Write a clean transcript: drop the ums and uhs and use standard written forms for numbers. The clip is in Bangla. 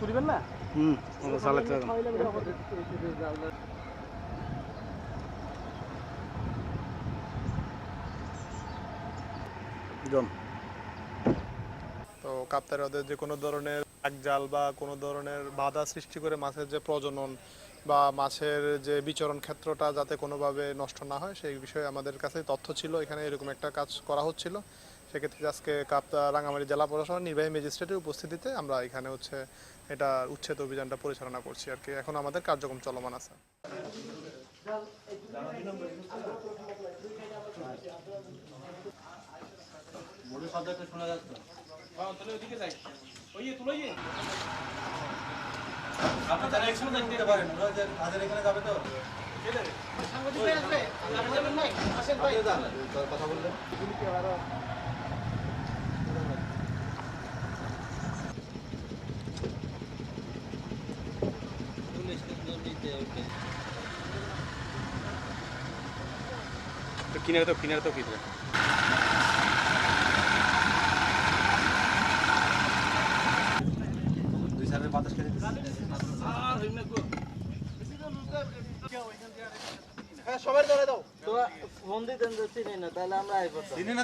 তুলবেন না চালাতে তো কাপ্তাই হ্রদে যে কোনো ধরনের জাল বা কোনো ধরনের বাধা সৃষ্টি করে মাছের যে প্রজনন বা মাছের যে বিচরণ ক্ষেত্রটা যাতে কোনোভাবে নষ্ট না হয় সেই বিষয়ে আমাদের কাছে তথ্য ছিল। এখানে এরকম একটা কাজ করা হচ্ছিল। সেক্ষেত্রে আজকে রাঙামাটি জেলা প্রশাসন নির্বাহী ম্যাজিস্ট্রেটের উপস্থিতিতে আমরা এখানে এটা উচ্ছেদ অভিযানটা পরিচালনা করছি আর কি। এখন আমাদের কার্যক্রম চলমান আছে। আপনি তাহলে একশো দিতে পারেন, ওরা যে তাদের এখানে যাবে তো কথা বললেন। কিনারে তো কিনারে দুই সাইডে বাতাস খেতে সবাই ধরে দাও তোরা ফোন দিতেন যে চিনি না তাহলে আমরা আই করতাম চিনি না